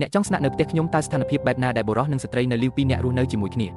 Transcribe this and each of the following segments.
អ្នកចង់ស្នាក់នៅផ្ទះខ្ញុំតើស្ថានភាពបែបណាដែលបុរសនិងស្ត្រីនៅលីវពីរនាក់រស់នៅជាមួយគ្ន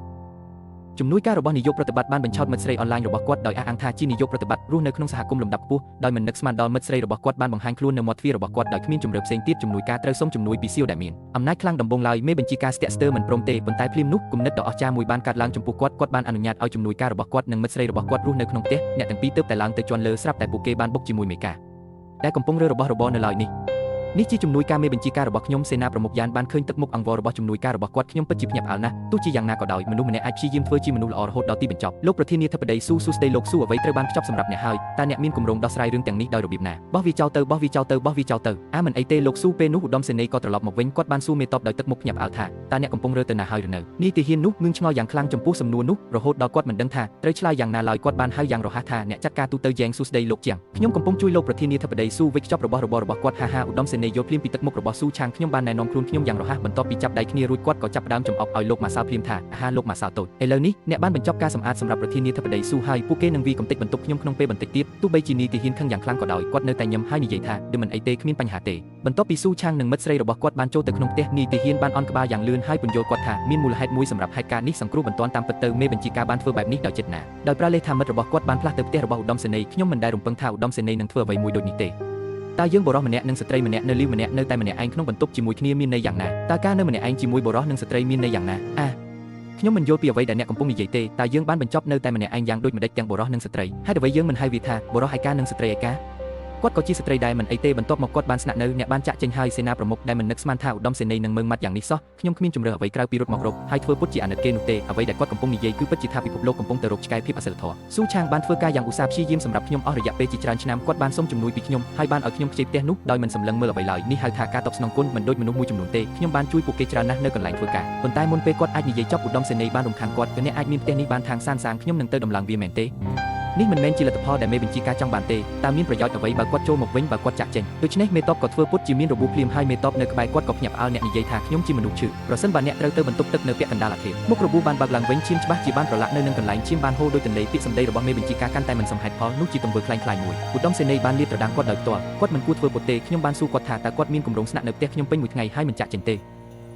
ាជំនួយការរបស់នាយកប្រតិបត្តិបានបញ្ឆោតមិត្តស្រីអនឡាញរបស់គាត់ដោយអះអាងថាជានាយកប្រតិបត្តិរស់នៅក្នុងសហគមន៍លំដាប់ខ្ពស់ដោយមិននឹកស្មានដល់មិត្តស្រីរបស់គាត់បានបង្ហាញខ្លួននៅមាត់ទ្វាររបស់គាត់ដោយគ្មានជំរឿផ្សេងទៀតជំនួយការត្រូវសុំជំនួយពីសៀវដែលមានអំណាចខ្លាំងដំបូងឡើយមេបញ្ជាការស្ទាក់ស្ទើរមិនព្រមទេប៉ុន្តែភ្លាមនោះគំនិតដ៏អស្ចារ្យមួយបានកើតឡើងចំពោះគាត់បានអនុញ្ញាតឲ្យជំនួយការរបស់គាត់និងមិត្តស្រីរបស់គាត់រស់នៅក្នុងផ្ទះអ្នកទាំងពីរទើបតែឡើងទៅជាន់លើស្រាប់តែពួកគេបានបុកជាមួយមេកាដែលកំពុងរើរបស់របរនៅឡើយនេះជាជំនួយការមេបញ្ជាការរបស់ខ្ញុំសេនាប្រមុខយ៉ានបានឃើញទឹកមុខអង្វររបស់ជំនួយការរបស់គាត់ខ្ញុំពិតជាភ្ញាក់ផ្អើលណាស់ទោះជាយ៉ាងណាក៏ដោយមនុស្សម្នាក់អាចព្យាយាមធ្វើជាមនុស្សល្អរហូតដល់ទីបញ្ចប់លោកប្រធានាធិបតីស៊ូស្ដីលោកស៊ូអ្វីត្រូវបានខ្ចប់សម្រាប់អ្នកហើយតើអ្នកមានគម្រោងដោះស្រាយរឿងទាំងនេះដោយរបៀបណាបោះវាចោលទៅមិនអីទេលោកស៊ូពេលនោះឧត្តមសេនីយ៍ក៏ត្រឡប់មកវិញគាត់បានសួរមេតបដោយទឹកមុខភ្ញាក់ផ្អើលថាតើអ្នកកំពុងរើទៅណាហើយឬនៅនាយទាហាននោះងឿងឆ្ងល់យ៉ាងខ្លាំងចំពោះសំណួរនោះរហូតដល់គាត់មិនដឹងថាត្រូវឆ្លើយយ៉ាងណាឡើយគាត់បានហៅយ៉ាងរហ័សថាអ្នកចាត់ការទូទៅយ៉ែងស៊ូស្ដីលោកជាងខ្ញុំកំពុងជួយលោកប្រធានាធិបតីស៊ូវិចខ្ចប់របស់គាត់ហាឧត្តមសេនីយ៍យល់ភ្លាមពីទឹកមុខរបស់ស៊ូឆាងខ្ញុំបានណែនាំខ្លួនខ្ញុំយ៉ាងរហ័សបន្ទាប់ពីចាប់ដៃគ្នារួចគាត់ក៏ចាប់ផ្ដើមចំអកឲ្យលោកម៉ាសាល់ភ្លាមថាអាហារលោកម៉ាសាល់តូចឥឡូវនេះអ្នកបានបញ្ចប់ការសម្អាតសម្រាប់ប្រធានាធិបតីស៊ូហើយពួកគេនឹងវាកំទេចបន្ទប់ខ្ញុំក្នុងពេលបន្តិចទៀតទោះបីជានាយទាហានខឹងយ៉ាងខ្លាំងក៏ដោយគាត់នៅតែញឹមហើយនិយាយថាមិនអីទេគ្មានបញ្ហាទេបន្ទាប់ពីស៊ូឆាងនិងមិត្តស្រីរបស់គាត់បានចូលទៅក្នុងផ្ទះនាយទាហានបានអន់ក្បាលយ៉ាងលឿនហើយពន្យល់គាត់ថាមានមូលហេតុមួយសម្រាប់ហេតុការណ៍នេះសង្គ្រោះបន្ទាន់តាមពិតទៅមេបញ្ជាការបានធ្វើបែបនេះដោយចិត្តណាដោយប្រើលេសថាមិត្តរបស់គាត់បានផ្លាស់ទៅផ្ទះរបស់ឧត្តមសេនីយ៍ខ្ញុំមិនដែលរំពឹងថាឧត្តមសេនីយ៍នឹងធ្វើអ្វីមួយដូចនេះទេតើយើងបុរសម្នាក់និងស្ត្រីម្នាក់នៅលីវម្នាក់នៅតែម្នាក់ឯងក្នុងបន្ទប់ជាមួយគ្នាមានន័យយ៉ាងណាតើការនៅម្នាក់ឯងជាមួយបុរសនិងស្ត្រីមានន័យយ៉ាងណាខ្ញុំមិនយល់ពីអ្វីដែលអ្នកកំពុងនិយាយទេតើយើងបានបញ្ចប់នៅតែម្នាក់ឯងយ៉ាងដូចម្ដេចទាំងបុរសនិងស្ត្រីហេតុអ្វីយើងមិនហៅវាថាបុរសឯកានិងស្ត្រីឯកាគាត់ក៏ជាស្ត្រីដែរមិនអីទេបន្ទាប់មកគាត់បានស្នាក់នៅអ្នកបានចាក់ចេញហើយសេនាប្រមុខដែលមិននឹកស្មានថាឧត្តមសេនីយ៍នឹងមើងម៉ាត់យ៉ាងនេះសោះខ្ញុំគ្មានជំរឿអ្វីក្រៅពីរត់មករកហើយធ្វើពុតជាអាណិតគេនោះទេអ្វីដែលគាត់កំពុងនិយាយគឺពិតជាថាពិភពលោកកំពុងទៅរកឆ្កែភាពអសិលធម៌ស៊ូឆាងបានធ្វើការយ៉ាងឧស្សាហ៍ព្យាយាមសម្រាប់ខ្ញុំអស់រយៈពេលជាច្រើនឆ្នាំគាត់បានសុំជំនួយពីខ្ញុំហើយបានឲ្យខ្ញុំខ្ចីផ្ទះនោះដោយមិនសម្លឹងមើលអ្វីឡើយនេះហៅថាការតបស្នងគុណមិនដូចមនុស្សមួយចំនួនទេខ្ញុំបានជួយពួកគេច្រើនណាស់នៅកន្លែងធ្វើការប៉ុន្តែមុនពេលគាត់អាចនិយាយចប់ឧត្តមសេនីយ៍បានរំខានគាត់អ្នកអាចមានផ្ទះនេះបានខាងសានខ្ញុំនឹងទៅដំឡើងវាមែនទេនេះមិនមែនជាលទ្ធផលដែលមេបញ្ជាការចង់បានទេតើមានប្រយោជន៍អ្វីបើគាត់ចូលមកវិញបើគាត់ចាក់ចេញដូច្នេះមេតបក៏ធ្វើពុតជាមានរបួសភ្លាមហើយមេតបនៅក្បែរគាត់ក៏ភ្ញាក់ផ្អើលអ្នកនិយាយថាខ្ញុំជាមនុស្សឈឺប្រសិនបើអ្នកត្រូវទៅបន្ទប់ទឹកនៅពាក់កណ្ដាលអាគារមុខរបួសបានបើកឡើងវិញឈាមច្បាស់ជាបានប្រឡាក់នៅនឹងកន្លែងឈាមបានហូរដោយទន្លេពាក្យសម្ដីរបស់មេបញ្ជាការកាន់តែមិនសមហេតុផលនោះជាទង្វើខ្លាំងខ្លាយមួយឧត្តមសេនីយ៍បានលាតត្រដាងគាត់ដោយផ្ទាល់គាត់មិនគួរធ្វើពុតទេខ្ញុំបានសួរគាត់ថាតើគាត់មានគម្រោងស្នាក់នៅផ្ទះខ្ញុំពេញមួយថ្ងៃហើយមិនចាក់ចេញទេ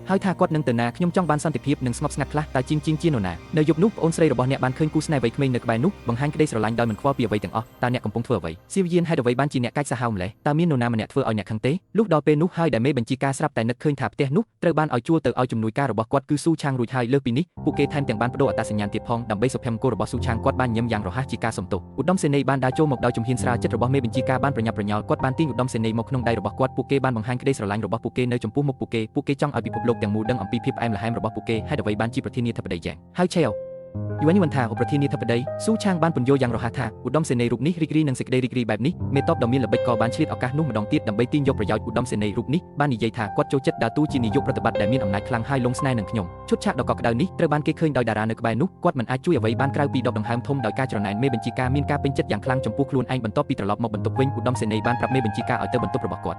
ហើយថាគាត់នឹងទៅណាខ្ញុំចង់បានសន្តិភាពនិងស្ងប់ស្ងាត់ខ្លះតែជាងជានរណានៅយប់នោះប្អូនស្រីរបស់អ្នកបានឃើញគូស្នេហ៍វ័យក្មេងនៅក្បែរនោះបង្ហាញក្តីស្រឡាញ់ដោយមិនខ្វល់ពីអ្វីទាំងអស់តើអ្នកកំពុងធ្វើអ្វីសៀវយានហេតុអ្វីបានជាអ្នកកាច់សាហាវម្លេះតើមាននរណាម្នាក់ធ្វើឲ្យអ្នកខឹងទេលុះដល់ពេលនោះហើយដែលមេបញ្ជាការស្រាប់តែនឹកឃើញថាផ្ទះនោះត្រូវបានឲ្យជួលទៅឲ្យជំនួយការរបស់គាត់គឺស៊ូឆាងរួចហើយលើសពីនេះពួកគេថែមទាំងបានបដូរអត្តសញ្ញាណទៀតផងដើម្បីសុភមង្គលរបស់ស៊ូឆាងគាត់បានញឹមយ៉ាងរហ័សជាការសំទោសឧត្តមសេនីយ៍បានដើរចូលមកដោយជំហានស្រាលចិត្តរបស់មេបញ្ជាការបានប្រញាប់ប្រញាល់គាត់បានទាញឧត្តមសេនីយ៍មកក្នុងដៃរបស់គាត់ពួកគេបានបង្ហាញក្តីស្រឡាញ់របស់ពួកគេនៅចំពោះមុខពួកគេចង់ឲ្យពិភពលោកទាំងមូលដឹងអំពីភាពផ្អែមល្ហែមរបស់ពួកគេហេតុអ្វីបានជាប្រធានាធិបតីយ៉ាងហើយឆេវយូនីវ៉ាន់ថាប្រធានាធិបតីស៊ូឆាងបានពន្យល់យ៉ាងរហ័សថាឧត្តមសេនីយ៍រូបនេះរីករាយនឹងសេចក្តីរីករាយបែបនេះមេតបដ៏មានល្បិចក៏បានឆ្លៀតឱកាសនោះម្ដងទៀតដើម្បីទាញយកប្រយោជន៍ឧត្តមសេនីយ៍រូបនេះបាននិយាយថាគាត់ចូលចិត្តដើរតួជានាយកប្រតិបត្តិដែលមានអំណាចខ្លាំងហើយលងស្នេហ៍នឹងខ្ញុំឈុតឆាកដ៏កក់ក្ដៅនេះត្រូវបានគេឃើញដោយតារានៅក្បែរនោះគាត់មិនអាចជួយអ្វីបានក្រៅពីដកដង្ហើមធំដោយការច្រណែនមេបញ្ជាការមានការពេញចិត្តយ៉ាងខ្លាំងចំពោះខ្លួនឯងបន្ទាប់ពីត្រឡប់មកបន្ទប់វិញឧត្តមសេនីយ៍បានប្រាប់មេបញ្ជាការឲ្យទៅបន្ទប់របស់គាត់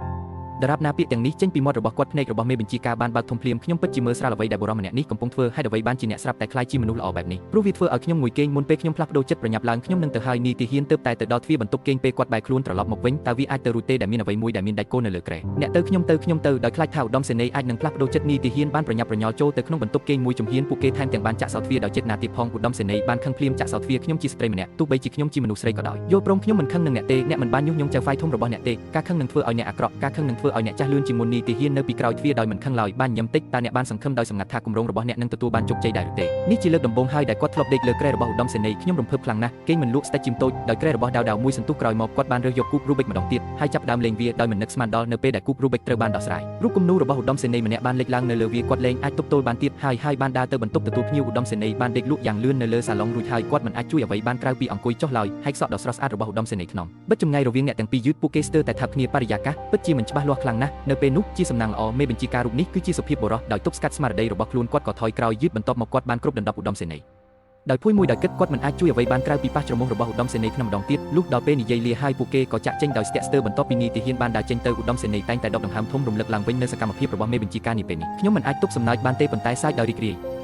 ដរាបណាពាក្យទាំងនេះចេញពីមាត់របស់គាត់ភ្នែករបស់មេបញ្ជាការបានបើកធំភ្លាមខ្ញុំពិតជាមើលស្រាលអ្វីដែលបុរសម្នាក់នេះកំពុងធ្វើហេតុអ្វីបានជាអ្នកស្រាប់តែខ្លាចជាមនុស្សល្អបែបនេះព្រោះវាធ្វើឲ្យខ្ញុំងុយគេងមុនពេលខ្ញុំផ្លាស់ប្ដូរចិត្តប្រញាប់ឡើងខ្ញុំនឹងទៅហើយនាយទាហានទើបតែទៅដល់ទ្វារបន្ទប់គេងពេលគាត់បែរខ្លួនត្រឡប់មកវិញតើវាអាចទៅរួចទេដែលមានអ្វីមួយដែលមានដាច់គោនៅលើគ្រែអ្នកទៅខ្ញុំទៅដោយខ្លាចថាឧត្តមសេនីយ៍អាចនឹងផ្លាស់ប្ដូរចិត្តនាយទាហានបានប្រញាប់ប្រញាល់ចូលទៅក្នុងបន្ទប់គេងមួយជំហានពួកគេថែមទាំងបានចាក់សោទ្វារដោយចិត្តណាទៀតផងឧត្តមសេនីយ៍បានខឹងភ្លាមចាក់សោទ្វារខ្ញុំជាស្ត្រីម្នាក់ទោះបីជាខ្ញុំជាមនុស្សស្រីក៏ដោយយល់ព្រមខ្ញុំមិនខឹងនឹងអ្នកទេអ្នកមិនបានញុះញង់ចៅហ្វាយធំរបស់អ្នកទេការខឹងនឹងធ្វើឲ្យអ្នកអាក្រក់ការខឹងនឹងធ្វើឲ្យអ្នកចាស់លឿនជាមុននាយទាហាននៅពីក្រោយទ្វារដោយមិនខឹងឡើយបានញឹមតិចតើអ្នកបានសង្ឃឹមដោយសម្ងាត់ថាគម្រោងរបស់អ្នកនឹងទទួលបានជោគជ័យដែរឬទេនេះជាលើកដំបូងហើយដែលគាត់ធ្លាប់ដេកលើគ្រែរបស់ឧត្តមសេនីយ៍ខ្ញុំរំភើបខ្លាំងណាស់គេងមិនលក់ស្ដេចជីមតូចដោយគ្រែរបស់ដាវមួយសន្ទុះក្រោយមកគាត់បានរើសយកគូបរូបិកម្ដងទៀតហើយចាប់ផ្ដើមលេងវាដោយមិននឹកស្មានដល់នៅពេលដែលគូបរូបិកត្រូវបានដោះស្រាយរូបគំនូររបស់ឧត្តមសេនីយ៍ម្នាក់បានលេចឡើងនៅលើវាគាត់លេងអាចទប់ទល់បានទៀតហើយបានដើរទៅបន្ទប់ទទួលភ្ញៀវឧត្តមសេនីយ៍បានដេកលក់យ៉ាងលឿននៅលើសាឡុងរួចហើយគាត់មិនអាចជួយអ្វីបានក្រៅពីអង្គុយចុះឡើយហែកសក់ដ៏ស្រស់ស្អាតរបស់ឧត្តមសេនីយ៍ក្នុងបិទចម្ងាយរវាងអ្នកទាំងពីរយឺតពួកគេស្ទើរតែថាប់គ្នាបរិយាកាសពិតជាមិនច្បាស់លាស់ខ្លាំងណាស់នៅពេលនោះជាសំណាងល្អមេបញ្ជាការរូបនេះគឺជាសុភាពបុរសដោយទប់ស្កាត់ស្មារតីរបស់ខ្លួនគាត់ក៏ថយក្រោយយឺតបន្ទាប់មកគាត់បានគ្រប់ដណ្ដប់ឧត្តមសេនីយ៍ដោយភួយមួយដោយគិតគាត់មិនអាចជួយអ្វីបានក្រៅពីប៉ះច្រមុះរបស់ឧត្តមសេនីយ៍ក្នុងម្ដងទៀតលុះដល់ពេលនិយាយលាហើយពួកគេក៏ចាក់ចេញដោយស្ទាក់ស្ទើរបន្ទាប់ពីនាយទាហានបានដើរចេញទៅឧត្តមសេនីយ៍តែងតែដកដង្ហើមធំរំលឹកឡើងវិញនៅសកម្មភាពរបស់មេបញ្ជាការនាពេលនេះខ្ញុំមិនអាចទប់សំណើចបានទេប៉ុន្តែសាយដោយរីករាយ